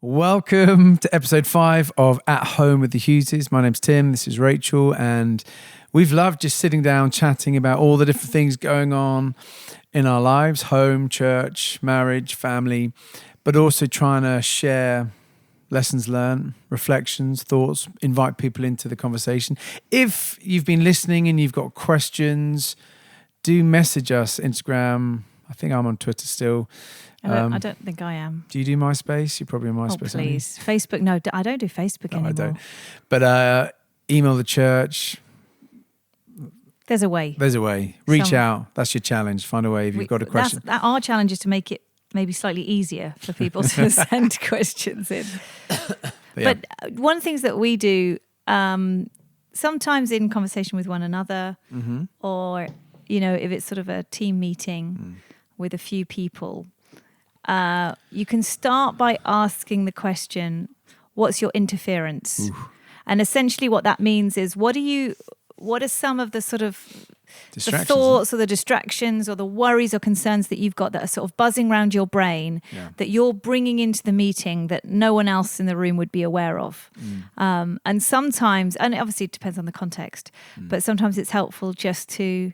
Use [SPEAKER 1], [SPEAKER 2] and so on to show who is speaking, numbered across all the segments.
[SPEAKER 1] Welcome to episode 5 of At Home with the Hugheses. My name's Tim, this is Rachel, and we've loved just sitting down chatting about all the different things going on in our lives, home, church, marriage, family, but also trying to share lessons learned, reflections, thoughts, invite people into the conversation. If you've been listening and you've got questions, do message us, Instagram. I think I'm on Twitter still.
[SPEAKER 2] I don't think I am.
[SPEAKER 1] Do you do MySpace? You're probably on MySpace.
[SPEAKER 2] Oh, please. Facebook. No, I don't do Facebook anymore.
[SPEAKER 1] I don't. But email the church.
[SPEAKER 2] There's a way.
[SPEAKER 1] There's a way. Reach out. That's your challenge. Find a way if you've got a question.
[SPEAKER 2] Our challenge is to make it maybe slightly easier for people to send questions in. But one of the things that we do, sometimes in conversation with one another, or, if it's sort of a team meeting with a few people, you can start by asking the question, what's your interference? Ooh. And essentially what that means is, what are some of the sort of the thoughts or the distractions or the worries or concerns that you've got that are sort of buzzing around your brain that you're bringing into the meeting that no one else in the room would be aware of? And sometimes, and obviously it depends on the context, but sometimes it's helpful just to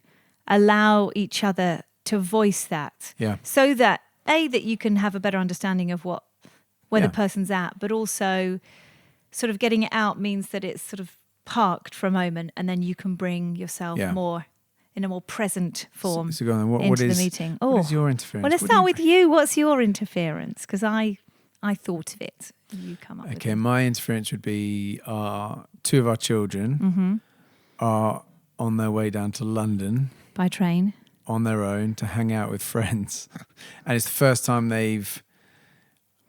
[SPEAKER 2] allow each other to voice that so that that you can have a better understanding of where the person's at, but also sort of getting it out means that it's sort of parked for a moment, and then you can bring yourself more in a more present form
[SPEAKER 1] so go on,
[SPEAKER 2] into the meeting.
[SPEAKER 1] What is your interference?
[SPEAKER 2] Well, let's start with you. What's your interference? Because I thought of it. You come up with it.
[SPEAKER 1] Okay, my interference would be 2 of our children are on their way down to London.
[SPEAKER 2] By train?
[SPEAKER 1] On their own to hang out with friends. And it's the first time they've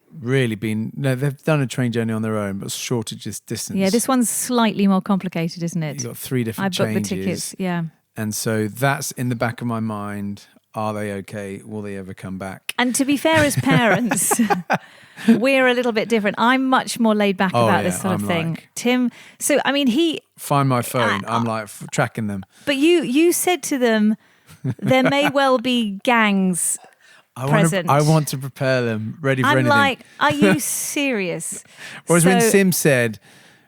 [SPEAKER 1] really they've done a train journey on their own, but shorter distance.
[SPEAKER 2] Yeah, this one's slightly more complicated, isn't it?
[SPEAKER 1] You've got 3 different changes.
[SPEAKER 2] I booked the tickets, yeah.
[SPEAKER 1] And so that's in the back of my mind. Are they okay? Will they ever come back?
[SPEAKER 2] And to be fair, as parents, we're a little bit different. I'm much more laid back about this sort of thing. Tim, so I mean,
[SPEAKER 1] Find my phone. I'm like tracking them.
[SPEAKER 2] But you said to them, there may well be gangs present.
[SPEAKER 1] I want to prepare them, ready for anything.
[SPEAKER 2] I'm like, are you serious?
[SPEAKER 1] Whereas when Sim said,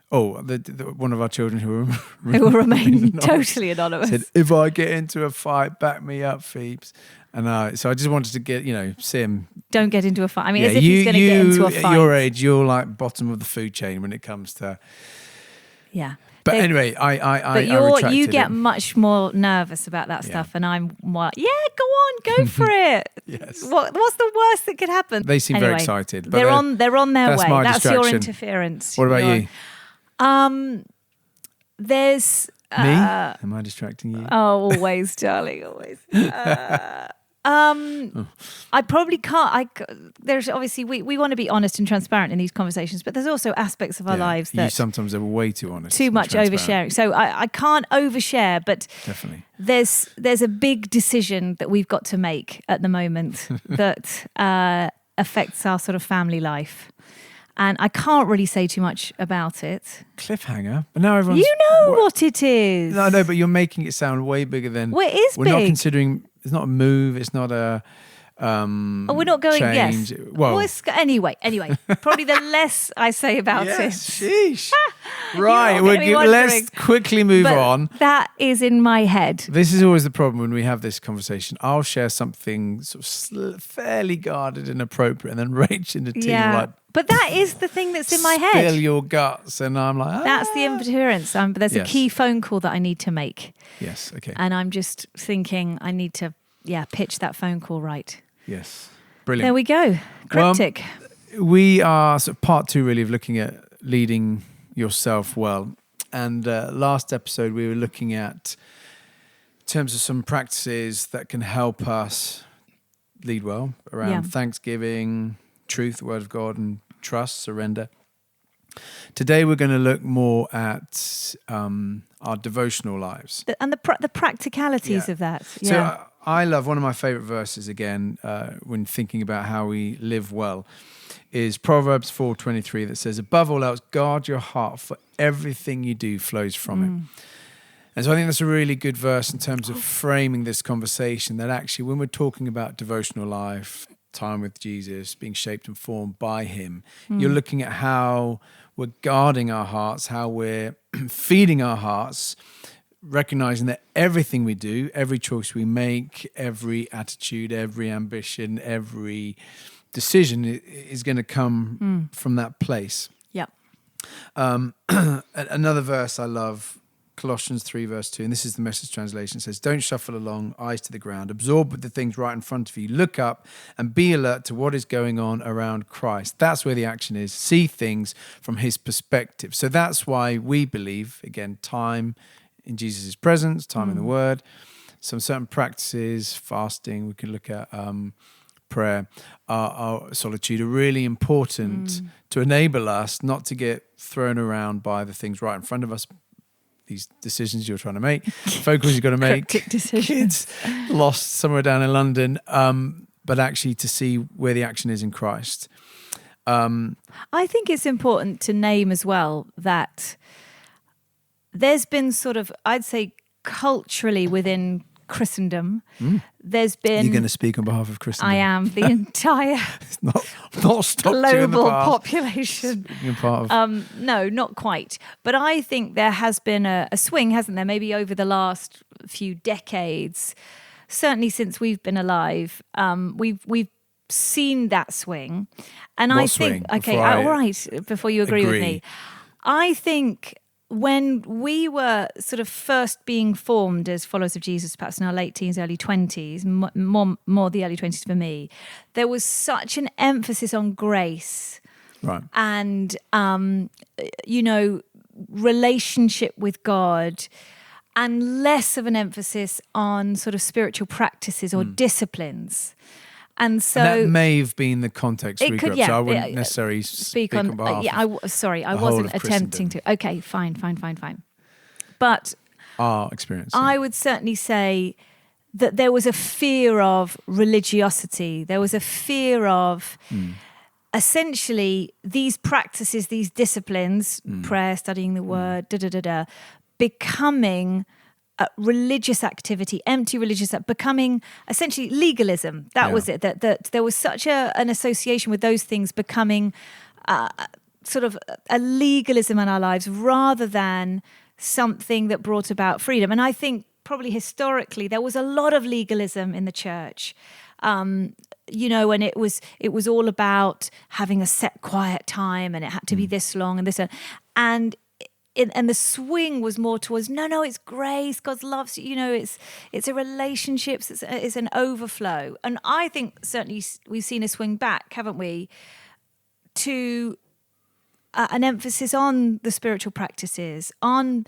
[SPEAKER 1] one of our children who
[SPEAKER 2] will remain totally anonymous,
[SPEAKER 1] said, if I get into a fight, back me up, Phoebes. And so I just wanted to get, Sim.
[SPEAKER 2] Don't get into a fight. I mean, as if he's going to get into a fight.
[SPEAKER 1] At your age, you're like bottom of the food chain when it comes to...
[SPEAKER 2] Yeah.
[SPEAKER 1] But anyway, I retracted
[SPEAKER 2] you get much more nervous about that stuff, and I'm more like, go on, go for it.
[SPEAKER 1] Yes.
[SPEAKER 2] What's the worst that could happen?
[SPEAKER 1] They seem very excited. But
[SPEAKER 2] they're on their way. That's
[SPEAKER 1] distraction.
[SPEAKER 2] your interference.
[SPEAKER 1] What about you?
[SPEAKER 2] There's
[SPEAKER 1] me. Am I distracting you?
[SPEAKER 2] Oh, always, darling, always. I probably can't. There's obviously we want to be honest and transparent in these conversations, but there's also aspects of our lives that
[SPEAKER 1] you sometimes are way too honest,
[SPEAKER 2] too much oversharing. So I can't overshare, but
[SPEAKER 1] definitely
[SPEAKER 2] there's a big decision that we've got to make at the moment that affects our sort of family life. And I can't really say too much about it.
[SPEAKER 1] Cliffhanger. But now everyone's...
[SPEAKER 2] You know what it is.
[SPEAKER 1] No, but you're making it sound way bigger than...
[SPEAKER 2] Well, it is
[SPEAKER 1] We're
[SPEAKER 2] big.
[SPEAKER 1] Not considering... It's not a move. It's not a...
[SPEAKER 2] we're not going...
[SPEAKER 1] change.
[SPEAKER 2] Yes.
[SPEAKER 1] Well,
[SPEAKER 2] anyway. Probably the less I say about it.
[SPEAKER 1] Sheesh. Right. Let's quickly move on.
[SPEAKER 2] That is in my head.
[SPEAKER 1] This is always the problem when we have this conversation. I'll share something sort of fairly guarded and appropriate, and then Rach and the team are like...
[SPEAKER 2] But that is the thing that's in my head.
[SPEAKER 1] Spill your guts, and I'm like...
[SPEAKER 2] That's the interference. There's a key phone call that I need to make.
[SPEAKER 1] Yes, okay.
[SPEAKER 2] And I'm just thinking I need to, pitch that phone call right.
[SPEAKER 1] Yes. Brilliant.
[SPEAKER 2] There we go. Cryptic.
[SPEAKER 1] Well, we are sort of part 2 really of looking at leading yourself well. And last episode we were looking at in terms of some practices that can help us lead well around thanksgiving, truth, the word of God, and trust, surrender. Today we're going to look more at our devotional lives.
[SPEAKER 2] And the practicalities of that. Yeah.
[SPEAKER 1] So I love one of my favorite verses again when thinking about how we live well is Proverbs 4:23 that says, above all else, guard your heart, for everything you do flows from it. And so I think that's a really good verse in terms of framing this conversation, that actually when we're talking about devotional life, time with Jesus, being shaped and formed by him. You're looking at how we're guarding our hearts, how we're feeding our hearts, recognizing that everything we do, every choice we make, every attitude, every ambition, every decision is going to come from that place.
[SPEAKER 2] Yep.
[SPEAKER 1] Another verse I love, Colossians 3 verse 2, and this is the Message translation, says, don't shuffle along, eyes to the ground, absorb with the things right in front of you, look up and be alert to what is going on around Christ. That's where the action is. See things from his perspective. So that's why we believe, again, time in Jesus' presence, time in the Word, some certain practices, fasting, we can look at prayer, our solitude are really important to enable us not to get thrown around by the things right in front of us, these decisions you're trying to make, phone calls you've got to make,
[SPEAKER 2] Cryptic decisions.
[SPEAKER 1] kids lost somewhere down in London, but actually to see where the action is in Christ.
[SPEAKER 2] I think it's important to name as well that there's been sort of, I'd say, culturally within Christendom, there's been...
[SPEAKER 1] You're going to speak on behalf of Christendom.
[SPEAKER 2] I am. The entire
[SPEAKER 1] It's not stopped you in the
[SPEAKER 2] global
[SPEAKER 1] past.
[SPEAKER 2] population.
[SPEAKER 1] You're part of...
[SPEAKER 2] No, not quite. But I think there has been a swing, hasn't there? Maybe over the last few decades, certainly since we've been alive, we've seen that swing. And
[SPEAKER 1] What
[SPEAKER 2] I think,
[SPEAKER 1] swing?
[SPEAKER 2] okay, all right, before you agree with me, I think when we were sort of first being formed as followers of Jesus, perhaps in our late teens, early 20s, more the early 20s for me, there was such an emphasis on grace.
[SPEAKER 1] Right.
[SPEAKER 2] And, relationship with God, and less of an emphasis on sort of spiritual practices or disciplines. And so
[SPEAKER 1] And that may have been the context we grew up, so I wouldn't
[SPEAKER 2] yeah,
[SPEAKER 1] necessarily speak on behalf
[SPEAKER 2] I
[SPEAKER 1] of
[SPEAKER 2] wasn't attempting
[SPEAKER 1] Christendom.
[SPEAKER 2] to. Okay, fine. But
[SPEAKER 1] our experience.
[SPEAKER 2] I would certainly say that there was a fear of religiosity. There was a fear of essentially these practices, these disciplines, prayer, studying the word, becoming religious activity, empty religious, becoming essentially legalism. That was it. That there was such an association with those things becoming sort of a legalism in our lives rather than something that brought about freedom. And I think probably historically there was a lot of legalism in the church. And it was all about having a set quiet time, and it had to be this long and this, and the swing was more towards no, it's grace. God loves you. It's a relationship. It's an overflow. And I think certainly we've seen a swing back, haven't we, to an emphasis on the spiritual practices, on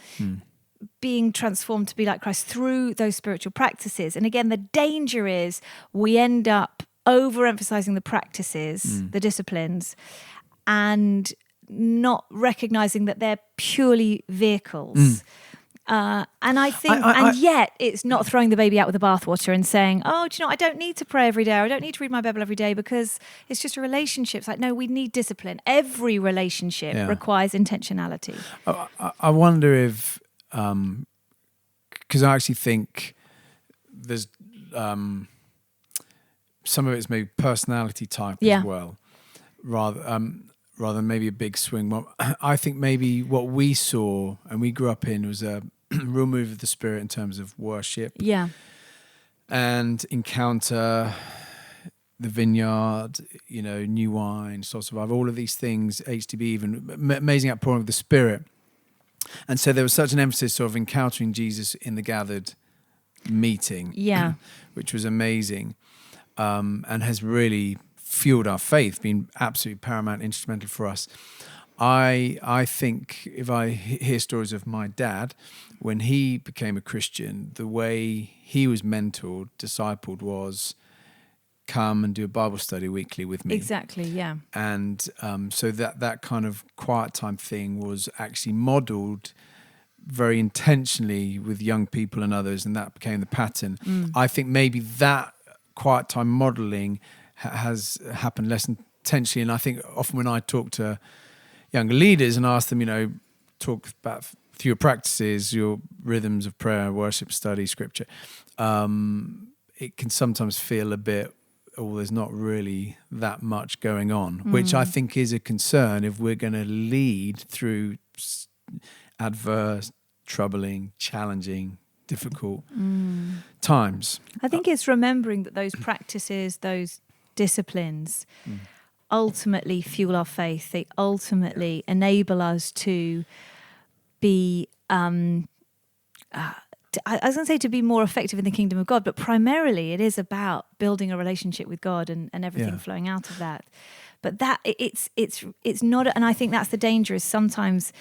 [SPEAKER 2] being transformed to be like Christ through those spiritual practices. And again, the danger is we end up overemphasizing the practices, the disciplines, and not recognizing that they're purely vehicles. And I think, yet it's not throwing the baby out with the bathwater and saying, oh, do you know, I don't need to pray every day, or I don't need to read my Bible every day because it's just a relationship. It's like, no, we need discipline. Every relationship requires intentionality.
[SPEAKER 1] I wonder if, because I actually think there's some of it's maybe personality type as well, rather than maybe a big swing. Well, I think maybe what we saw and we grew up in was a real move of the Spirit in terms of worship.
[SPEAKER 2] Yeah.
[SPEAKER 1] And encounter, the vineyard, new wine, soul survive, all of these things, HTB, even amazing outpouring of the Spirit. And so there was such an emphasis sort of encountering Jesus in the gathered meeting, which was amazing, and has really fueled our faith, been absolutely paramount, instrumental for us. I think if I hear stories of my dad, when he became a Christian, the way he was mentored, discipled was come and do a Bible study weekly with me.
[SPEAKER 2] Exactly, yeah.
[SPEAKER 1] And so that kind of quiet time thing was actually modeled very intentionally with young people and others, and that became the pattern. I think maybe that quiet time modeling has happened less intentionally, and I think often when I talk to younger leaders and ask them, talk about through your practices, your rhythms of prayer, worship, study, scripture, it can sometimes feel a bit there's not really that much going on, which I think is a concern if we're going to lead through adverse, troubling, challenging, difficult times.
[SPEAKER 2] I think it's remembering that those practices, those disciplines ultimately fuel our faith. They ultimately enable us to be, I was going to say to be more effective in the kingdom of God, but primarily it is about building a relationship with God and everything flowing out of that. But that it's not, and I think that's the danger is sometimes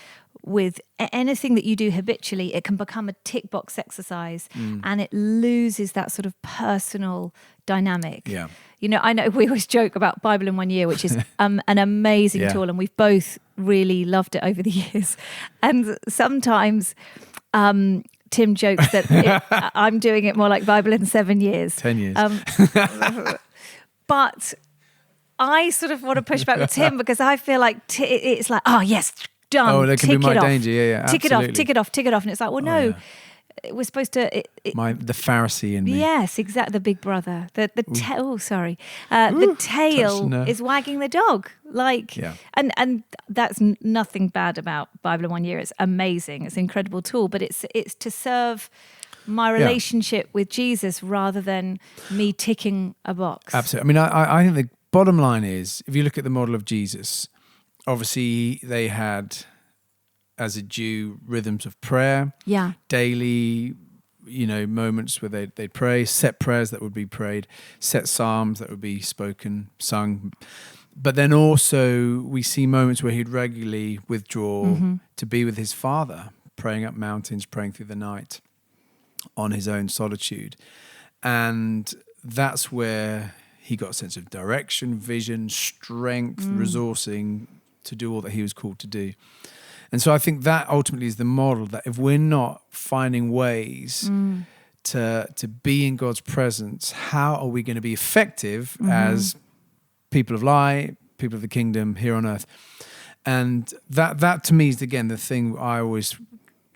[SPEAKER 2] with anything that you do habitually, it can become a tick box exercise and it loses that sort of personal dynamic.
[SPEAKER 1] Yeah.
[SPEAKER 2] You know, I know we always joke about Bible in 1 year, which is an amazing tool, and we've both really loved it over the years. And sometimes Tim jokes that I'm doing it more like Bible in 7 years.
[SPEAKER 1] 10 years.
[SPEAKER 2] But I sort of want to push back with Tim because I feel like it's like, oh, yes, done.
[SPEAKER 1] Oh, that can be my danger. Yeah,
[SPEAKER 2] tick it off, tick it off, tick it off. And it's like, well, no. We're supposed to.
[SPEAKER 1] The Pharisee in me.
[SPEAKER 2] Yes, exactly. The big brother. The tail is wagging the dog. And that's nothing bad about Bible in 1 year. It's amazing. It's an incredible tool. But it's to serve my relationship with Jesus rather than me ticking a box.
[SPEAKER 1] Absolutely. I mean, I think the bottom line is, if you look at the model of Jesus, obviously they had, as a Jew, rhythms of prayer, daily, moments where they'd pray, set prayers that would be prayed, set psalms that would be spoken, sung. But then also we see moments where he'd regularly withdraw to be with his Father, praying up mountains, praying through the night on his own solitude. And that's where he got a sense of direction, vision, strength, resourcing to do all that he was called to do. And so I think that ultimately is the model, that if we're not finding ways to be in God's presence, how are we going to be effective as people of light, people of the kingdom here on earth? And that to me is, again, the thing I always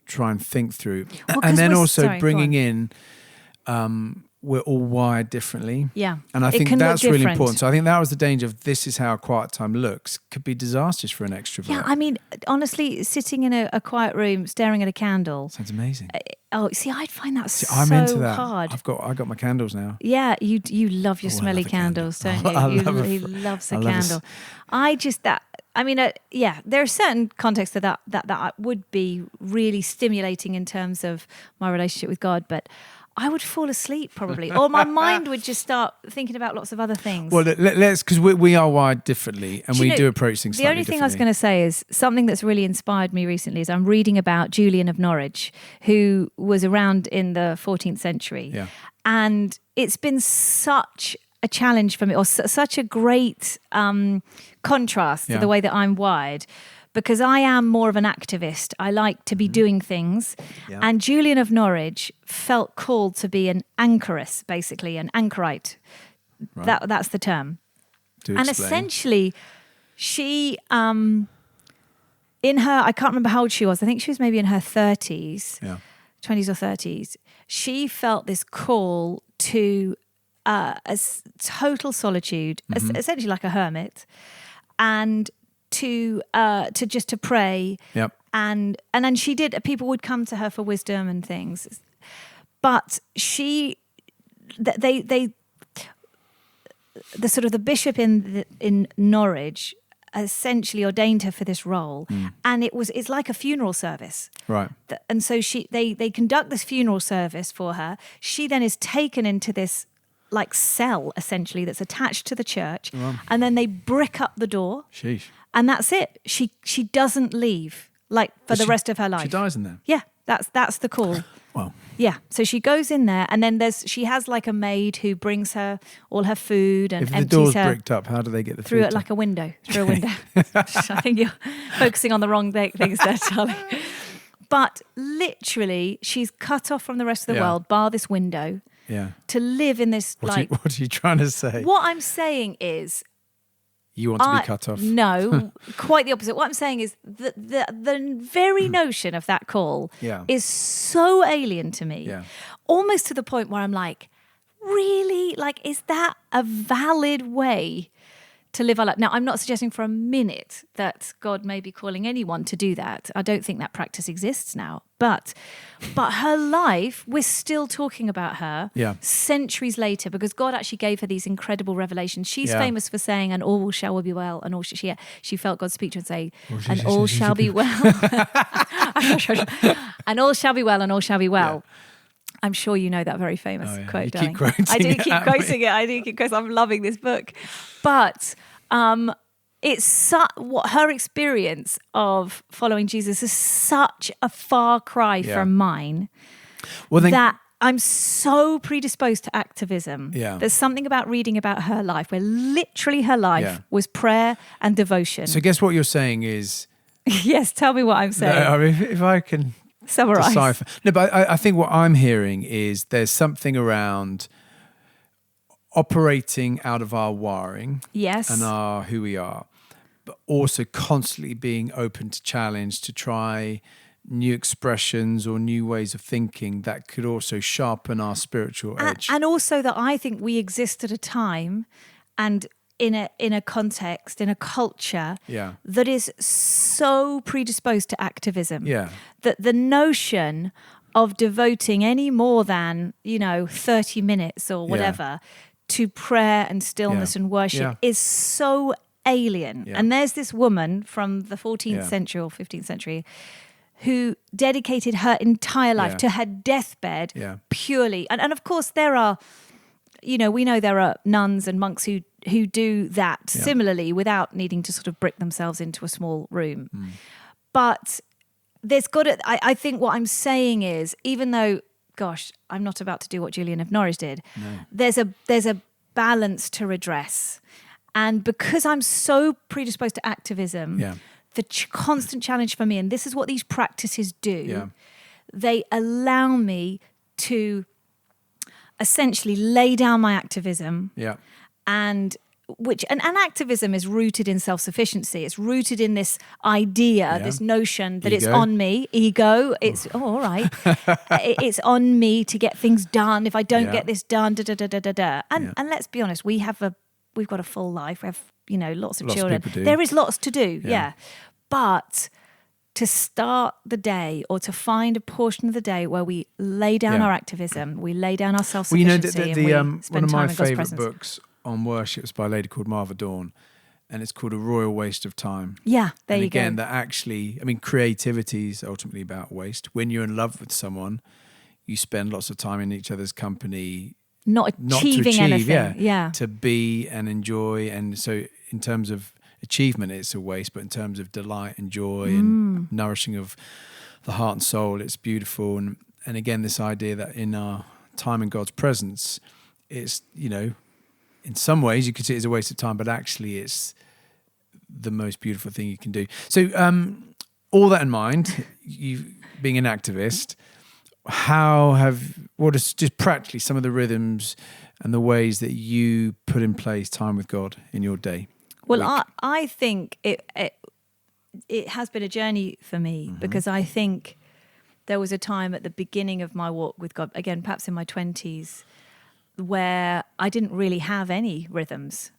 [SPEAKER 1] try and think through. And then also bringing in, we're all wired differently.
[SPEAKER 2] Yeah.
[SPEAKER 1] And I think that's really important. So I think that was the danger of this is how a quiet time looks. Could be disastrous for an extrovert.
[SPEAKER 2] Yeah, I mean, honestly, sitting in a quiet room, staring at a candle.
[SPEAKER 1] Sounds amazing.
[SPEAKER 2] I'd find that
[SPEAKER 1] I'm into that.
[SPEAKER 2] hard.
[SPEAKER 1] I got my candles now.
[SPEAKER 2] Yeah, you love your smelly candles, don't you? He loves a candle. There are certain contexts that would be really stimulating in terms of my relationship with God, but I would fall asleep probably, or my mind would just start thinking about lots of other things.
[SPEAKER 1] Well, let's, because we are wired differently, and we do approach things slightly differently. The
[SPEAKER 2] only thing I was going to say is something that's really inspired me recently is I'm reading about Julian of Norwich, who was around in the 14th century.
[SPEAKER 1] Yeah.
[SPEAKER 2] And it's been such a challenge for me, or such a great contrast to the way that I'm wired, because I am more of an activist. I like to be doing things. Yeah. And Julian of Norwich felt called to be an anchoress, basically, an anchorite. Right. That's the term. And essentially, she, in her, I can't remember how old she was. I think she was maybe in her 30s, 20s or 30s. She felt this call to a total solitude, essentially like a hermit, and to pray, and then she did. People would come to her for wisdom and things, but the sort of the bishop in Norwich essentially ordained her for this role, and it's like a funeral service,
[SPEAKER 1] right?
[SPEAKER 2] And so they conduct this funeral service for her. She then is taken into this like cell essentially that's attached to the church, and then they brick up the door.
[SPEAKER 1] Sheesh.
[SPEAKER 2] And that's it. She doesn't leave for the rest of her life.
[SPEAKER 1] She dies in there.
[SPEAKER 2] Yeah, that's the call.
[SPEAKER 1] Wow.
[SPEAKER 2] Yeah, so she goes in there, and then she has like a maid who brings her all her food and empties her.
[SPEAKER 1] If the door's bricked up, how do they get the food?
[SPEAKER 2] Through it like a window. Through a window. I think you're focusing on the wrong things there, Charlie. But literally, she's cut off from the rest of the world, bar this window.
[SPEAKER 1] Yeah.
[SPEAKER 2] To live in this
[SPEAKER 1] what are you trying to say?
[SPEAKER 2] What I'm saying is,
[SPEAKER 1] you want to be cut off?
[SPEAKER 2] No, quite the opposite. What I'm saying is the very notion of that call is so alien to me, almost to the point where I'm like, really, like, is that a valid way to live our life? Now, I'm not suggesting for a minute that God may be calling anyone to do that. I don't think that practice exists now. But her life, we're still talking about her centuries later, because God actually gave her these incredible revelations. She's famous for saying, and all shall be well, and all she felt God speak to her and say, and all shall be well. And all shall be well, and all shall be well. Yeah. I'm sure you know that very famous quote,
[SPEAKER 1] you
[SPEAKER 2] darling.
[SPEAKER 1] Keep quoting
[SPEAKER 2] I do keep quoting
[SPEAKER 1] me.
[SPEAKER 2] it. I do keep quoting. I'm loving this book. But it's what her experience of following Jesus is such a far cry from mine, that I'm so predisposed to activism. Yeah. There's something about reading about her life where literally her life was prayer and devotion.
[SPEAKER 1] So guess what you're saying is...
[SPEAKER 2] Yes, tell me what I'm saying.
[SPEAKER 1] No, I mean, if I can...
[SPEAKER 2] Summarize.
[SPEAKER 1] Decipher. No, but I think what I'm hearing is there's something around operating out of our wiring, and our who we are, but also constantly being open to challenge, to try new expressions or new ways of thinking that could also sharpen our spiritual edge.
[SPEAKER 2] And also that I think we exist at a time and in a context, in a culture that is so predisposed to activism. Yeah. That the notion of devoting any more than, 30 minutes or whatever to prayer and stillness and worship is so alien. Yeah. And there's this woman from the 14th century or 15th century who dedicated her entire life to her deathbed purely. And of course there are, we know there are nuns and monks who do that similarly without needing to sort of brick themselves into a small room. But there's got to, I think what I'm saying is, even though, gosh, I'm not about to do what Julian of Norwich did, there's a balance to redress. And because I'm so predisposed to activism, the constant challenge for me, and this is what these practices do, they allow me to essentially lay down my activism. And activism is rooted in self-sufficiency. It's rooted in this idea, this notion that it's on me, ego. It's all right. It's on me to get things done. If I don't get this done, And let's be honest, we've got a full life. We have lots of children. There is lots to do. But to start the day, or to find a portion of the day where we lay down our activism, we lay down our self-sufficiency, and we spend time in God's presence. One of my favourite books
[SPEAKER 1] on worship is by a lady called Marva Dawn, and it's called A Royal Waste of Time.
[SPEAKER 2] Yeah, there you go.
[SPEAKER 1] And again, that actually, creativity is ultimately about waste. When you're in love with someone, you spend lots of time in each other's company,
[SPEAKER 2] not achieving anything.
[SPEAKER 1] To be and enjoy. And so in terms of achievement, it's a waste, but in terms of delight and joy and nourishing of the heart and soul, it's beautiful. And again, this idea that in our time in God's presence, it's, in some ways you could see it as a waste of time, but actually it's the most beautiful thing you can do. So all that in mind, you being an activist, what is just practically some of the rhythms and the ways that you put in place time with God in your day?
[SPEAKER 2] Well, I think it has been a journey for me, because I think there was a time at the beginning of my walk with God, again, perhaps in my 20s, where I didn't really have any rhythms.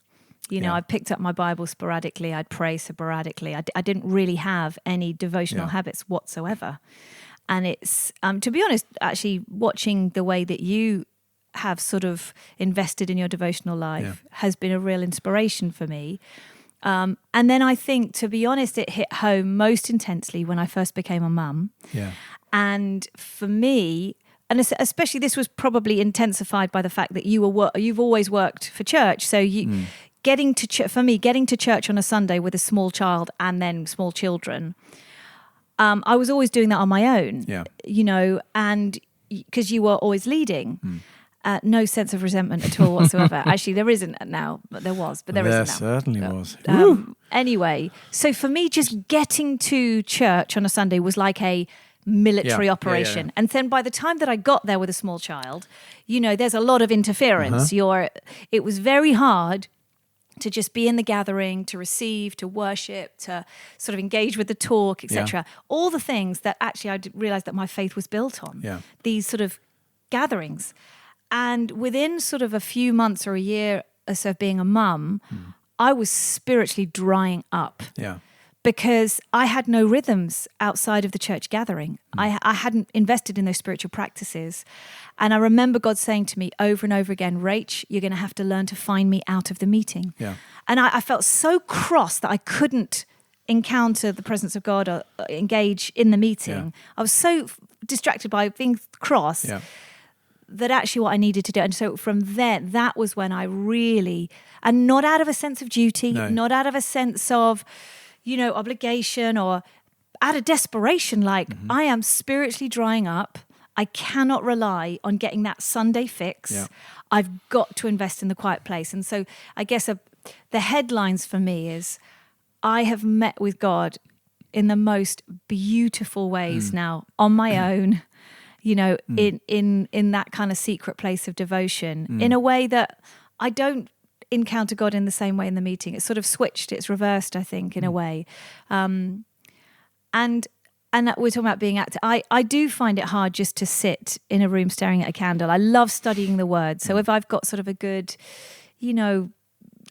[SPEAKER 2] I picked up my Bible sporadically. I'd pray sporadically. I didn't really have any devotional habits whatsoever. And it's, to be honest, actually watching the way that you have sort of invested in your devotional life has been a real inspiration for me. And then I think, to be honest, it hit home most intensely when I first became a mum. Yeah. And for me, and especially this was probably intensified by the fact that you've always worked for church. So getting to church on a Sunday with a small child and then small children, I was always doing that on my own. Yeah. And because you were always leading. No sense of resentment at all whatsoever. Actually, there isn't now, but there was, but there isn't now.
[SPEAKER 1] There certainly was.
[SPEAKER 2] Anyway, so for me, just getting to church on a Sunday was like a military operation. Yeah. And then by the time that I got there with a small child, there's a lot of interference. It was very hard to just be in the gathering, to receive, to worship, to sort of engage with the talk, etc. All the things that actually I realized that my faith was built on. These sort of gatherings. And within sort of a few months or a year or so of being a mum, I was spiritually drying up.
[SPEAKER 1] Yeah.
[SPEAKER 2] Because I had no rhythms outside of the church gathering. I hadn't invested in those spiritual practices. And I remember God saying to me over and over again, Rach, you're going to have to learn to find me out of the meeting.
[SPEAKER 1] Yeah.
[SPEAKER 2] And I felt so cross that I couldn't encounter the presence of God or engage in the meeting.
[SPEAKER 1] Yeah.
[SPEAKER 2] I was so distracted by being cross that actually what I needed to do. And so from there, that was when I really, and not out of a sense of duty, not out of a sense of, obligation or out of desperation, like I am spiritually drying up. I cannot rely on getting that Sunday fix.
[SPEAKER 1] Yeah.
[SPEAKER 2] I've got to invest in the quiet place. And so I guess the headlines for me is I have met with God in the most beautiful ways now on my own, in that kind of secret place of devotion in a way that I don't encounter God in the same way in the meeting. It's sort of switched, it's reversed, I think, in a way. And we're talking about being active. I do find it hard just to sit in a room staring at a candle. I love studying the word. So if I've got sort of a good,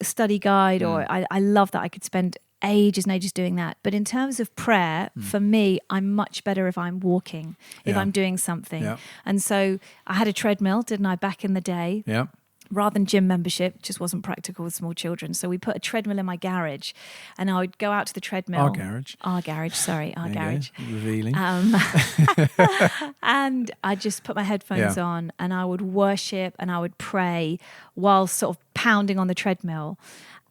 [SPEAKER 2] study guide, or I love that I could spend ages and ages doing that. But in terms of prayer, for me, I'm much better if I'm walking, if I'm doing something. Yeah. And so I had a treadmill, didn't I, back in the day?
[SPEAKER 1] Yeah.
[SPEAKER 2] Rather than gym membership, just wasn't practical with small children. So we put a treadmill in my garage, and I would go out to the treadmill.
[SPEAKER 1] Our garage.
[SPEAKER 2] Revealing. And I just put my headphones on, and I would worship and I would pray while sort of pounding on the treadmill.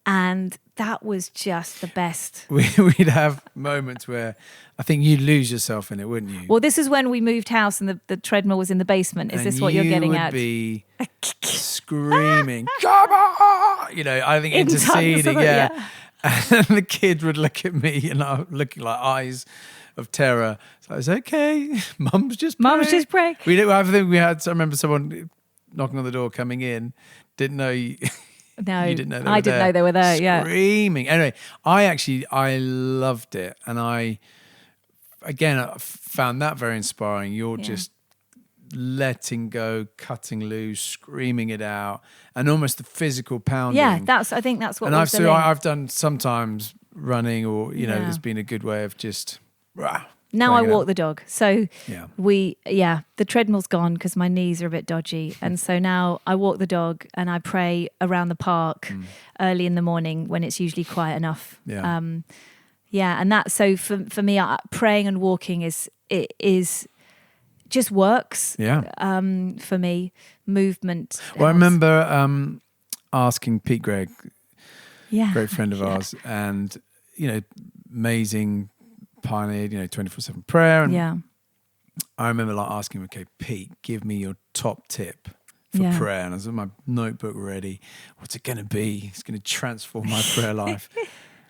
[SPEAKER 2] And that was just the best.
[SPEAKER 1] We'd have moments where I think you'd lose yourself in it, wouldn't you?
[SPEAKER 2] Well, this is when we moved house and the treadmill was in the basement. Is this what you're getting at?
[SPEAKER 1] You would be screaming, come on! I think interceding, And the kid would look at me and I was looking like eyes of terror. So I was okay, Mum's just praying. I remember someone knocking on the door coming in, didn't know you...
[SPEAKER 2] No,
[SPEAKER 1] you didn't know
[SPEAKER 2] I didn't know they were there.
[SPEAKER 1] Screaming. Anyway, I loved it, and I found that very inspiring. You're just letting go, cutting loose, screaming it out, and almost the physical pounding.
[SPEAKER 2] Yeah, I think that's what.
[SPEAKER 1] And I've done sometimes running, or there's been a good way of just.
[SPEAKER 2] Now I walk the dog. So the treadmill's gone because my knees are a bit dodgy. And so now I walk the dog and I pray around the park early in the morning when it's usually quiet enough.
[SPEAKER 1] Yeah.
[SPEAKER 2] And that, so for me, praying and walking is just works.
[SPEAKER 1] Yeah.
[SPEAKER 2] For me, movement.
[SPEAKER 1] Well, I remember asking Pete Gregg, great friend of ours, and, amazing pioneered, 24/7 prayer. And I remember asking him, okay, Pete, give me your top tip for prayer. And I was in my notebook ready. What's it going to be? It's going to transform my prayer life. And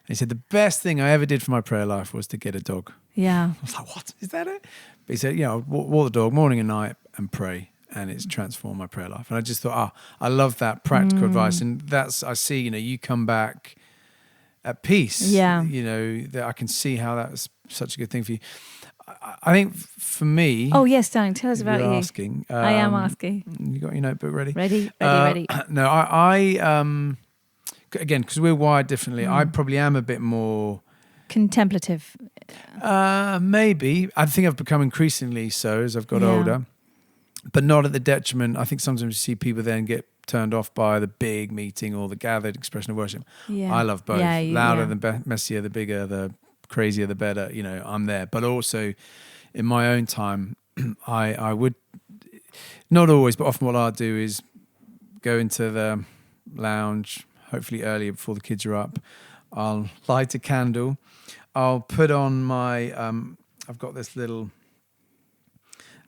[SPEAKER 1] he said, the best thing I ever did for my prayer life was to get a dog.
[SPEAKER 2] Yeah.
[SPEAKER 1] I was like, what? Is that it? But he said, walk the dog morning and night and pray. And it's transformed my prayer life. And I just thought, I love that practical advice. And I see, you come back at peace.
[SPEAKER 2] Yeah.
[SPEAKER 1] That I can see how that's such a good thing for you. I think for me...
[SPEAKER 2] Oh, yes, darling, tell us about you.
[SPEAKER 1] Asking.
[SPEAKER 2] I am asking.
[SPEAKER 1] You got your notebook ready?
[SPEAKER 2] Ready.
[SPEAKER 1] No, I again, because we're wired differently, I probably am a bit more...
[SPEAKER 2] Contemplative.
[SPEAKER 1] Maybe. I think I've become increasingly so as I've got older, but not at the detriment. I think sometimes you see people then get turned off by the big meeting or the gathered expression of worship. Yeah. I love both. Louder than messier, the bigger, the crazier, the better. I'm there. But also in my own time, I would, not always, but often what I'll do is go into the lounge, hopefully earlier before the kids are up. I'll light a candle. I'll put on my, I've got this little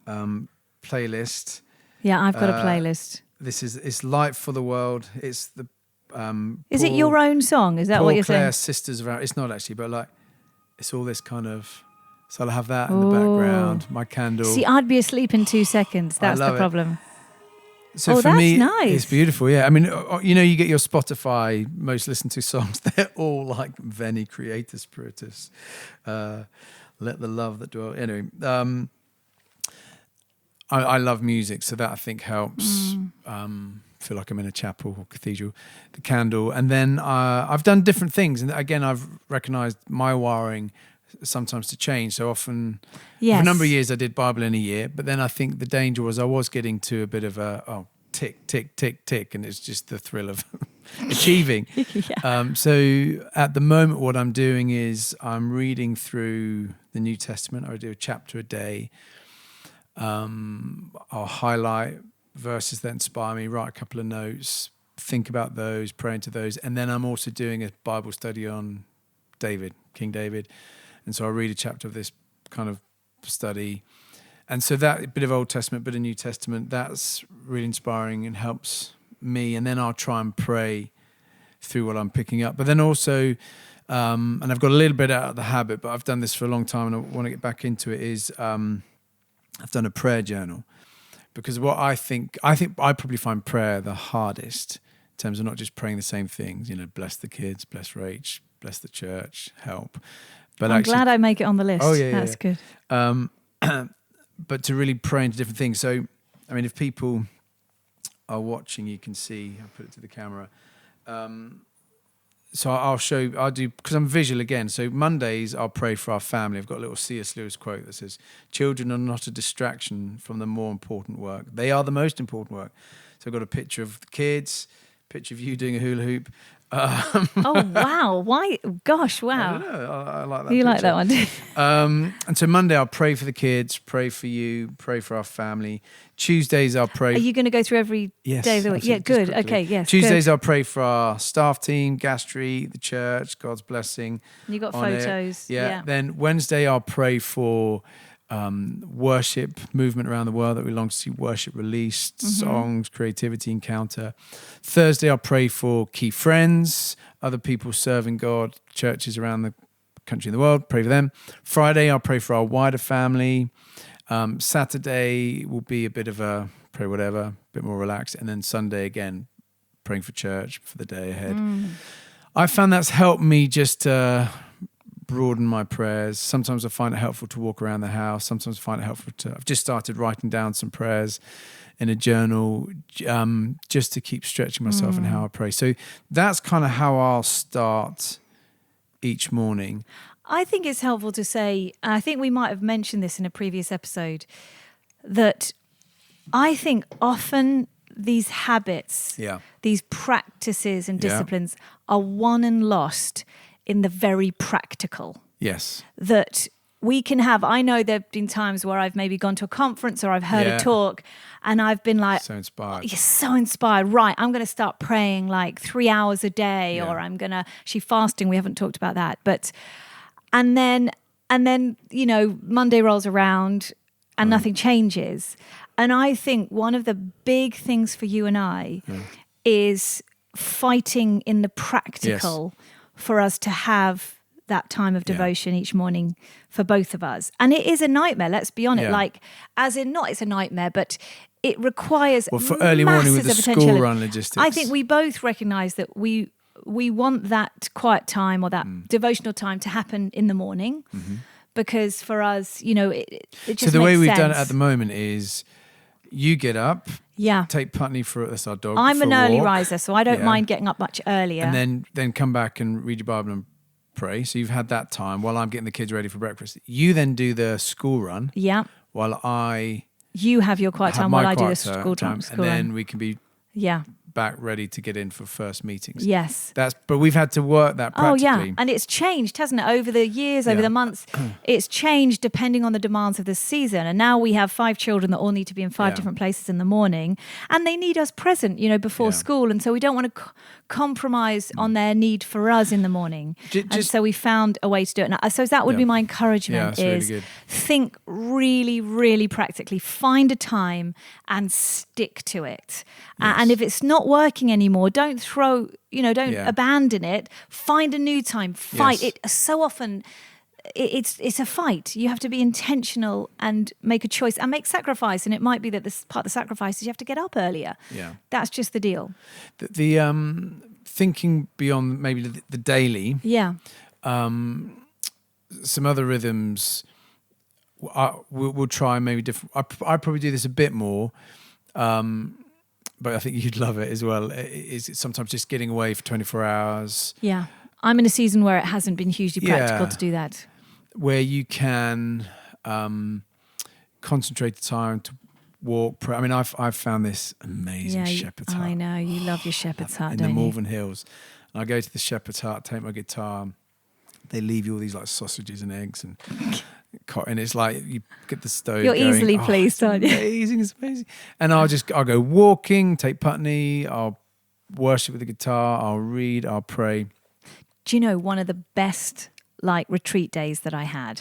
[SPEAKER 1] playlist.
[SPEAKER 2] Yeah, I've got a playlist.
[SPEAKER 1] It's Light for the World. It's the
[SPEAKER 2] is it your own song? Is that
[SPEAKER 1] Paul
[SPEAKER 2] what you're
[SPEAKER 1] Clare
[SPEAKER 2] saying?
[SPEAKER 1] Sisters around. It's not actually, but it's all this kind of. So I'll have that in the background. My candle.
[SPEAKER 2] See, I'd be asleep in 2 seconds. That's the problem.
[SPEAKER 1] So for me,
[SPEAKER 2] nice.
[SPEAKER 1] It's beautiful. Yeah, I mean, you get your Spotify most listened to songs. They're all like Veni Creator Spiritus, Let the Love That Dwell. Anyway. I love music, so that I think helps. Feel like I'm in a chapel or cathedral. The candle, and then I've done different things, and again I've recognised my wiring sometimes to change. So often, for a number of years, I did Bible in a year, but then I think the danger was I was getting to a bit of a tick, tick, tick, tick, and it's just the thrill of achieving. So at the moment, what I'm doing is I'm reading through the New Testament. I do a chapter a day. I'll highlight verses that inspire me, write a couple of notes, think about those, pray into those, and then I'm also doing a Bible study on David, King David. And so I read a chapter of this kind of study. And so that bit of Old Testament, bit of New Testament, that's really inspiring and helps me. And then I'll try and pray through what I'm picking up. But then also, and I've got a little bit out of the habit, but I've done this for a long time and I want to get back into it, is I've done a prayer journal. Because what I think I probably find prayer the hardest in terms of not just praying the same things, bless the kids, bless Rach, bless the church, help. But
[SPEAKER 2] I'm glad I make it on the list.
[SPEAKER 1] Oh, yeah,
[SPEAKER 2] that's good.
[SPEAKER 1] But to really pray into different things. So, I mean, if people are watching, you can see, I'll put it to the camera. So I'll do, because I'm visual again. So Mondays, I'll pray for our family. I've got a little C.S. Lewis quote that says, "Children are not a distraction from the more important work. They are the most important work." So I've got a picture of the kids, picture of you doing a hula hoop.
[SPEAKER 2] Oh, wow. Why? Gosh, wow.
[SPEAKER 1] I don't know. I like that
[SPEAKER 2] You
[SPEAKER 1] picture.
[SPEAKER 2] like that one, do you?
[SPEAKER 1] And so Monday, I'll pray for the kids, pray for you, pray for our family. Tuesdays, I'll pray.
[SPEAKER 2] Are you going to go through every day of the week?
[SPEAKER 1] absolutely.
[SPEAKER 2] Yeah, good.
[SPEAKER 1] Just quickly.
[SPEAKER 2] Okay, yes.
[SPEAKER 1] Tuesdays,
[SPEAKER 2] good.
[SPEAKER 1] I'll pray for our staff team, Gastry, the church, God's blessing.
[SPEAKER 2] You got
[SPEAKER 1] on it.
[SPEAKER 2] photos.
[SPEAKER 1] Yeah. Then Wednesday, I'll pray for worship movement around the world that we long to see worship released, songs, creativity, encounter. Thursday, I'll pray for key friends, other people serving God, churches around the country and the world, pray for them. Friday, I'll pray for our wider family. Saturday will be a bit of a pray whatever, a bit more relaxed. And then Sunday, again, praying for church for the day ahead. I found that's helped me just broaden my prayers. Sometimes I find it helpful to walk around the house. Sometimes I find it helpful I've just started writing down some prayers in a journal just to keep stretching myself in how I pray. So that's kind of how I'll start each morning.
[SPEAKER 2] I think it's helpful to say, and I think we might have mentioned this in a previous episode, that I think often these habits, these practices and disciplines are won and lost in the very practical.
[SPEAKER 1] Yes.
[SPEAKER 2] That we can have. I know there have been times where I've maybe gone to a conference or I've heard a talk and I've been like,
[SPEAKER 1] so inspired.
[SPEAKER 2] You're so inspired. Right, I'm going to start praying like 3 hours a day, or I'm going to, fasting, we haven't talked about that. But, and then, Monday rolls around and nothing changes. And I think one of the big things for you and I is fighting in the practical for us to have that time of devotion each morning for both of us. And it is a nightmare, let's be honest. Like, as in, not it's a nightmare, but it requires
[SPEAKER 1] for early morning with the school run logistics.
[SPEAKER 2] I think we both recognise that we want that quiet time or that devotional time to happen in the morning, because for us, it just
[SPEAKER 1] so the way we've
[SPEAKER 2] sense.
[SPEAKER 1] done it at the moment is you get up, take Putney for that's our dog.
[SPEAKER 2] I'm
[SPEAKER 1] for
[SPEAKER 2] an
[SPEAKER 1] a
[SPEAKER 2] early
[SPEAKER 1] walk.
[SPEAKER 2] riser, so I don't mind getting up much earlier.
[SPEAKER 1] And then come back and read your Bible and pray. So you've had that time while I'm getting the kids ready for breakfast. You then do the school run.
[SPEAKER 2] Yeah.
[SPEAKER 1] While
[SPEAKER 2] you have your quiet time while I do the school time.
[SPEAKER 1] And then we can be back ready to get in for first meetings.
[SPEAKER 2] Yes.
[SPEAKER 1] But we've had to work that practically.
[SPEAKER 2] Oh, yeah. And it's changed, hasn't it? Over the years, over the months, it's changed depending on the demands of the season. And now we have 5 children that all need to be in 5 different places in the morning. And they need us present, before school. And so we don't want to compromise on their need for us in the morning. And so we found a way to do it. And so that would be my encouragement, is
[SPEAKER 1] really
[SPEAKER 2] think really, really practically. Find a time and stick to it. And if it's not working anymore, don't throw, don't abandon it. Find a new time. Fight it. So often it's a fight. You have to be intentional and make a choice and make sacrifice. And it might be that this part of the sacrifice is you have to get up earlier. Yeah, that's just the deal.
[SPEAKER 1] The thinking beyond maybe the daily.
[SPEAKER 2] Yeah.
[SPEAKER 1] Some other rhythms. we'll try maybe different. I probably do this a bit more, but I think you'd love it as well. It's sometimes just getting away for 24 hours.
[SPEAKER 2] Yeah. I'm in a season where it hasn't been hugely practical to do that.
[SPEAKER 1] Where you can concentrate the time to walk. I mean, I've found this amazing shepherd's hut.
[SPEAKER 2] I know, you love your shepherd's hut,
[SPEAKER 1] in
[SPEAKER 2] don't
[SPEAKER 1] the
[SPEAKER 2] you?
[SPEAKER 1] Malvern Hills. And I go to the shepherd's hut, take my guitar. They leave you all these like sausages and eggs and it's like you get the stove.
[SPEAKER 2] You're
[SPEAKER 1] going,
[SPEAKER 2] easily pleased, aren't you?
[SPEAKER 1] Amazing, it's amazing. And I'll go walking, take Putney, I'll worship with the guitar, I'll read, I'll pray.
[SPEAKER 2] Do you know one of the best like retreat days that I had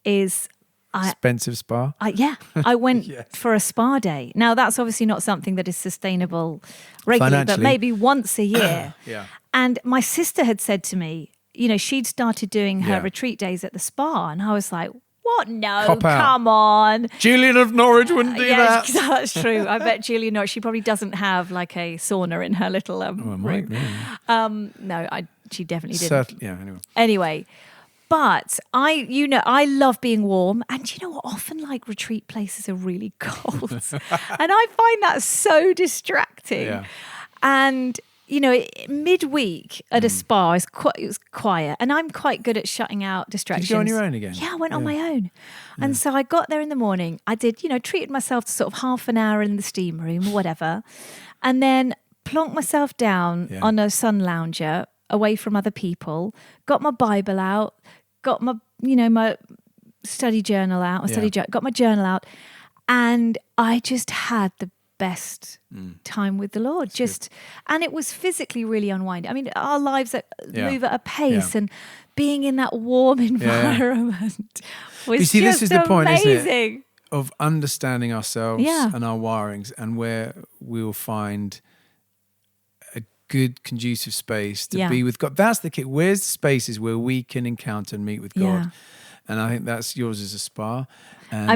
[SPEAKER 2] is
[SPEAKER 1] expensive spa?
[SPEAKER 2] I went
[SPEAKER 1] Yes.
[SPEAKER 2] for a spa day. Now that's obviously not something that is sustainable regularly, but maybe once a year.
[SPEAKER 1] Yeah.
[SPEAKER 2] And my sister had said to me, you know, she'd started doing her retreat days at the spa, and I was like, what? No, come on.
[SPEAKER 1] Julian of Norwich wouldn't do that.
[SPEAKER 2] That's true. I bet Julian Norwich, she probably doesn't have like a sauna in her little room. No, she definitely didn't. Anyway, but I love being warm, and you know what? Often like retreat places are really cold, and I find that so distracting.
[SPEAKER 1] Yeah.
[SPEAKER 2] And you know, midweek at a spa it was quiet, and I'm quite good at shutting out distractions.
[SPEAKER 1] Did you go on your own again?
[SPEAKER 2] Yeah, I went on my own. And so I got there in the morning. I did, treated myself to sort of half an hour in the steam room or whatever, and then plonked myself down on a sun lounger away from other people, got my Bible out, got my, my study journal out, got my journal out, and I just had the best time with the Lord. And it was physically really unwinding. I mean, our lives move at a pace, and being in that warm environment was
[SPEAKER 1] you see,
[SPEAKER 2] just
[SPEAKER 1] this is the point, isn't
[SPEAKER 2] amazing.
[SPEAKER 1] it? Of understanding ourselves and our wirings, and where we'll find a good, conducive space to be with God. That's the key. Where's the spaces where we can encounter and meet with God? And I think that's yours as a spa. And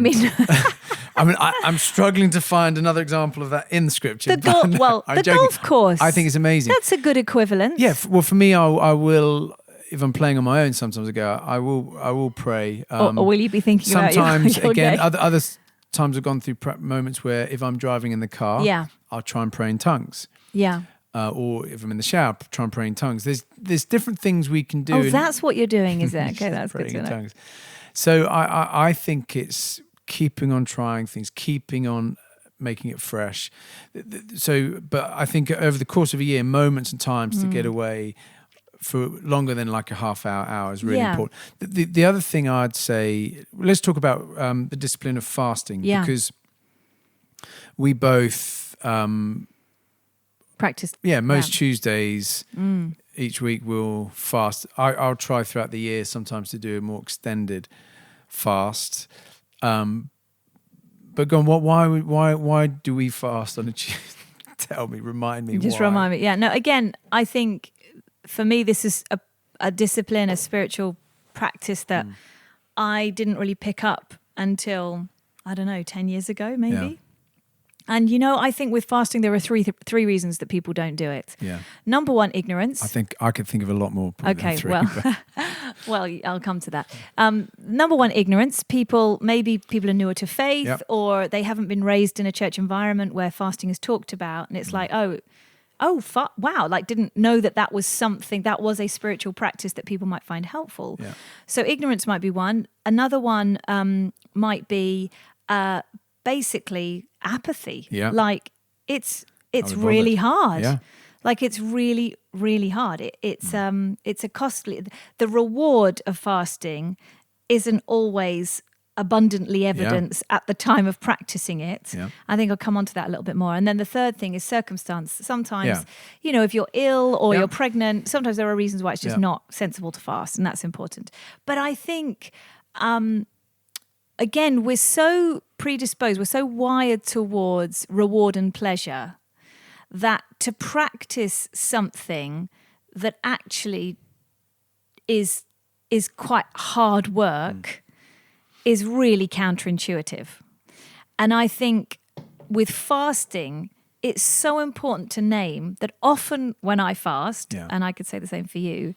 [SPEAKER 1] I'm struggling to find another example of that in the scripture.
[SPEAKER 2] The golf course.
[SPEAKER 1] I think it's amazing.
[SPEAKER 2] That's a good equivalent.
[SPEAKER 1] Yeah. Well, for me, I will. If I'm playing on my own, sometimes I will pray.
[SPEAKER 2] Or will you be thinking
[SPEAKER 1] sometimes
[SPEAKER 2] about your
[SPEAKER 1] again?
[SPEAKER 2] game?
[SPEAKER 1] Other times I've gone through moments where if I'm driving in the car, I'll try and pray in tongues.
[SPEAKER 2] Yeah.
[SPEAKER 1] Or if I'm in the shower, try and pray in tongues. There's different things we can do.
[SPEAKER 2] Oh, that's what you're doing, is it? Okay, that's good to know.
[SPEAKER 1] Tongues. So I think it's keeping on trying things, keeping on making it fresh. So, but I think over the course of a year, moments and times to get away for longer than like a half hour is really important. The other thing I'd say, let's talk about the discipline of fasting, because we both
[SPEAKER 2] practice.
[SPEAKER 1] Most Tuesdays each week we'll fast. I'll try throughout the year sometimes to do a more extended fast. But go on, why do we fast on a Tuesday? Tell me, remind me.
[SPEAKER 2] Just
[SPEAKER 1] why.
[SPEAKER 2] remind me. Yeah, no, again, I think for me this is a discipline, a spiritual practice that I didn't really pick up until, I don't know, 10 years ago maybe.
[SPEAKER 1] Yeah.
[SPEAKER 2] And I think with fasting there are three reasons that people don't do it.
[SPEAKER 1] Yeah.
[SPEAKER 2] Number one, ignorance.
[SPEAKER 1] I think I could think of a lot more.
[SPEAKER 2] Okay, well, I'll come to that. Number one, ignorance. Maybe people are newer to faith, or they haven't been raised in a church environment where fasting is talked about, and it's like, wow, like didn't know that was something, that was a spiritual practice that people might find helpful.
[SPEAKER 1] Yeah.
[SPEAKER 2] So ignorance might be one. Another one might be basically apathy.
[SPEAKER 1] Yeah.
[SPEAKER 2] Like it's really hard.
[SPEAKER 1] Yeah.
[SPEAKER 2] Like it's really, really hard. It's a costly. The reward of fasting isn't always abundantly evident at the time of practicing it.
[SPEAKER 1] Yeah.
[SPEAKER 2] I think I'll come on to that a little bit more. And then the third thing is circumstance. Sometimes, if you're ill or you're pregnant, sometimes there are reasons why it's just not sensible to fast, and that's important. But I think, again, we're so predisposed, we're so wired towards reward and pleasure that to practice something that actually is quite hard work is really counterintuitive. And I think with fasting, it's so important to name that often when I fast, and I could say the same for you,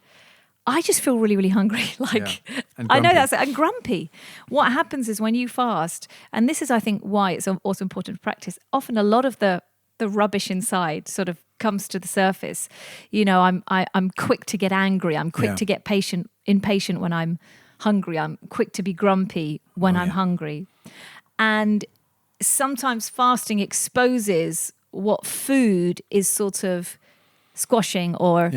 [SPEAKER 2] I just feel really, really hungry. Like,
[SPEAKER 1] And
[SPEAKER 2] I know
[SPEAKER 1] grumpy.
[SPEAKER 2] and grumpy. What happens is when you fast, and this is, I think, why it's also important to practice. Often a lot of the rubbish inside sort of comes to the surface. You know, I'm quick to get angry. I'm quick to get impatient when I'm hungry. I'm quick to be grumpy when I'm hungry. And sometimes fasting exposes what food is sort of squashing or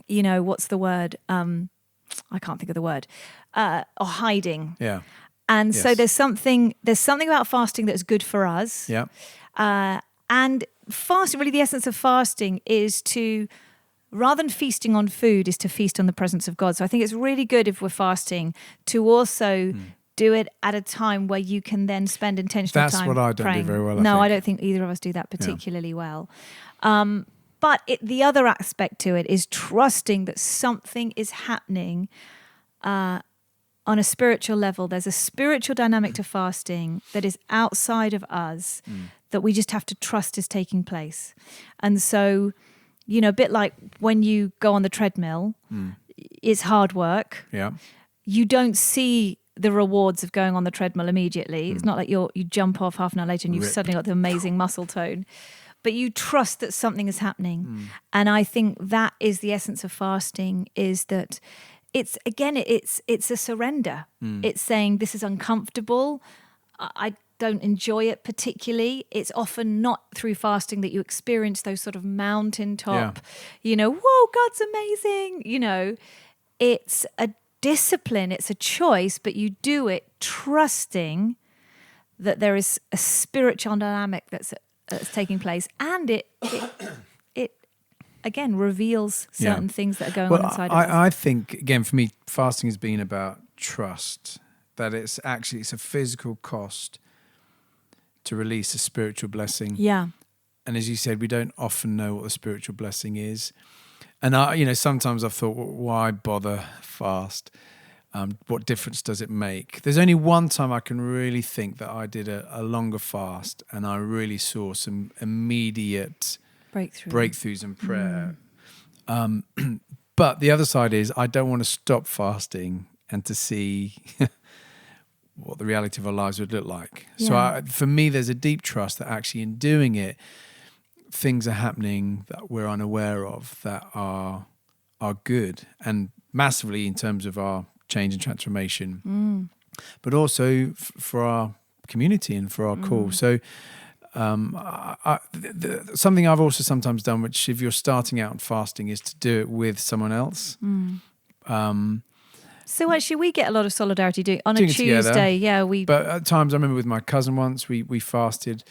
[SPEAKER 2] you know, what's the word? I can't think of the word. Or hiding.
[SPEAKER 1] Yeah.
[SPEAKER 2] And so there's something about fasting that's good for us.
[SPEAKER 1] Yeah.
[SPEAKER 2] And fasting, really the essence of fasting is to, rather than feasting on food, is to feast on the presence of God. So I think it's really good if we're fasting to also do it at a time where you can then spend intentional
[SPEAKER 1] That's
[SPEAKER 2] time
[SPEAKER 1] what I don't
[SPEAKER 2] praying.
[SPEAKER 1] do very well,
[SPEAKER 2] No,
[SPEAKER 1] I
[SPEAKER 2] I don't think either of us do that particularly well. But the other aspect to it is trusting that something is happening on a spiritual level. There's a spiritual dynamic to fasting that is outside of us that we just have to trust is taking place. And so, you know, a bit like when you go on the treadmill, it's hard work.
[SPEAKER 1] Yeah.
[SPEAKER 2] You don't see the rewards of going on the treadmill immediately. It's not like you jump off half an hour later and you've suddenly got the amazing muscle tone. But you trust that something is happening. And I think that is the essence of fasting, is that it's a surrender. It's saying this is uncomfortable. I don't enjoy it particularly. It's often not through fasting that you experience those sort of mountaintop, you know, whoa, God's amazing. You know, it's a discipline, it's a choice, but you do it trusting that there is a spiritual dynamic that's taking place, and it again reveals certain things that are going on inside of us.
[SPEAKER 1] I think, again, for me, fasting has been about trust, that it's a physical cost to release a spiritual blessing.
[SPEAKER 2] Yeah.
[SPEAKER 1] And as you said, we don't often know what the spiritual blessing is. And sometimes I've thought, well, why bother fast? What difference does it make? There's only one time I can really think that I did a longer fast and I really saw some immediate breakthroughs in prayer. But the other side is I don't want to stop fasting and to see what the reality of our lives would look like.
[SPEAKER 2] Yeah.
[SPEAKER 1] So for me, there's a deep trust that actually in doing it, things are happening that we're unaware of that are good and massively in terms of our change and transformation, but also for our community and for our call. So something I've also sometimes done, which if you're starting out fasting, is to do it with someone else.
[SPEAKER 2] So actually we get a lot of solidarity doing a
[SPEAKER 1] Doing it
[SPEAKER 2] Tuesday.
[SPEAKER 1] together. But at times, I remember with my cousin once, we fasted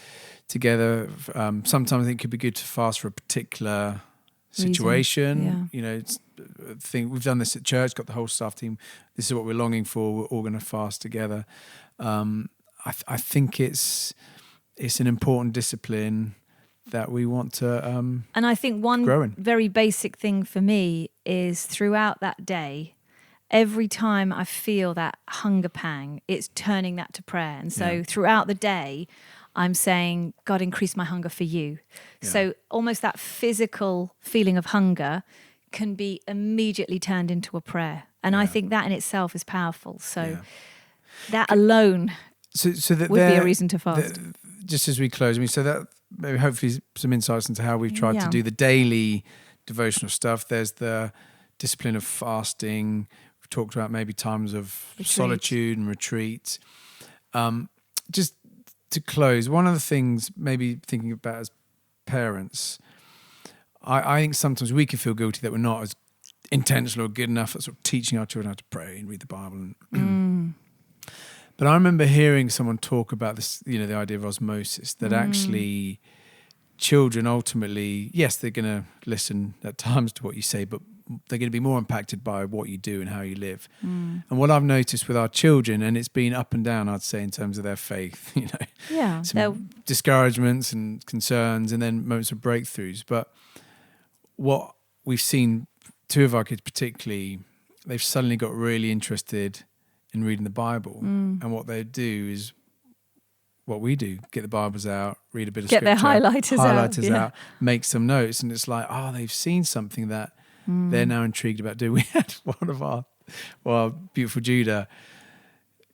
[SPEAKER 1] together. Sometimes I think it could be good to fast for a particular situation. You know, it's we've done this at church, got the whole staff team. This is what we're longing for. We're all going to fast together. I think it's an important discipline that we want to
[SPEAKER 2] and I think one very basic thing for me is throughout that day, every time I feel that hunger pang, it's turning that to prayer. And so throughout the day, I'm saying, God, increase my hunger for you. Yeah. So almost that physical feeling of hunger can be immediately turned into a prayer. And I think that in itself is powerful. So that alone would be a reason to fast.
[SPEAKER 1] Just as we close, I mean, so that maybe hopefully some insights into how we've tried to do the daily devotional stuff. There's the discipline of fasting. We've talked about maybe times of solitude and retreat. Just to close, one of the things maybe thinking about as parents, I think sometimes we can feel guilty that we're not as intentional or good enough at sort of teaching our children how to pray and read the Bible. But I remember hearing someone talk about this, you know, the idea of osmosis, that actually children ultimately, yes, they're going to listen at times to what you say, but they're going to be more impacted by what you do and how you live. And what I've noticed with our children, and it's been up and down, I'd say, in terms of their faith, you know, some discouragements and concerns and then moments of breakthroughs. But what we've seen, two of our kids particularly, they've suddenly got really interested in reading the Bible. And what they do is what we do, get the Bibles out, read a bit of scripture.
[SPEAKER 2] Get their highlighters
[SPEAKER 1] out, make some notes. And it's like, they've seen something that they're now intrigued about doing. We had one of our beautiful Judah.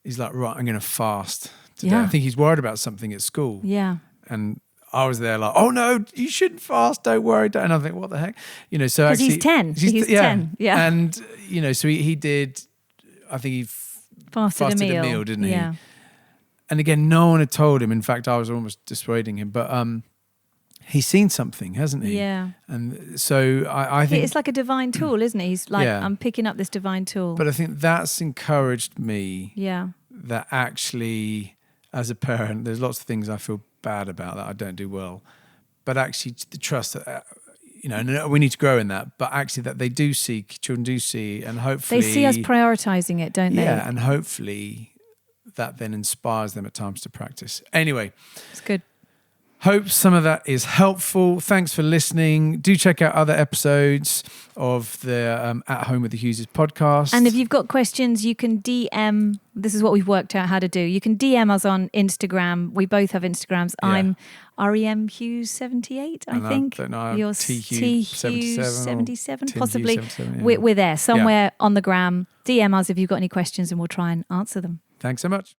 [SPEAKER 1] He's like, right, I'm going to fast today.
[SPEAKER 2] Yeah.
[SPEAKER 1] I think he's worried about something at school.
[SPEAKER 2] Yeah.
[SPEAKER 1] And I was there like, oh no, you shouldn't fast. Don't worry. Don't. And I think, what the heck? So
[SPEAKER 2] Because
[SPEAKER 1] actually,
[SPEAKER 2] he's 10. He's 10. Yeah.
[SPEAKER 1] And so he did. I think he fasted a meal, didn't he?
[SPEAKER 2] Yeah.
[SPEAKER 1] And again, no one had told him. In fact, I was almost dissuading him. But he's seen something, hasn't he?
[SPEAKER 2] Yeah.
[SPEAKER 1] And so I think
[SPEAKER 2] it's like a divine tool, isn't it? He's like, I'm picking up this divine tool.
[SPEAKER 1] But I think that's encouraged me.
[SPEAKER 2] Yeah.
[SPEAKER 1] That actually, as a parent, there's lots of things I feel bad about that I don't do well. But actually, the trust that, and we need to grow in that. But actually, that children do see, and hopefully.
[SPEAKER 2] They see us prioritizing it, don't they?
[SPEAKER 1] Yeah, and hopefully that then inspires them at times to practice. Anyway.
[SPEAKER 2] It's good.
[SPEAKER 1] Hope some of that is helpful. Thanks for listening. Do check out other episodes of the At Home with the Hughes podcast.
[SPEAKER 2] And if you've got questions, you can DM. This is what we've worked out how to do. You can DM us on Instagram. We both have Instagrams. Yeah. I'm REM Hughes 78, I think.
[SPEAKER 1] I don't know.
[SPEAKER 2] You're
[SPEAKER 1] T Hughes
[SPEAKER 2] 77, possibly.
[SPEAKER 1] Hughes 77, yeah.
[SPEAKER 2] We're there somewhere on the gram. DM us if you've got any questions and we'll try and answer them.
[SPEAKER 1] Thanks so much.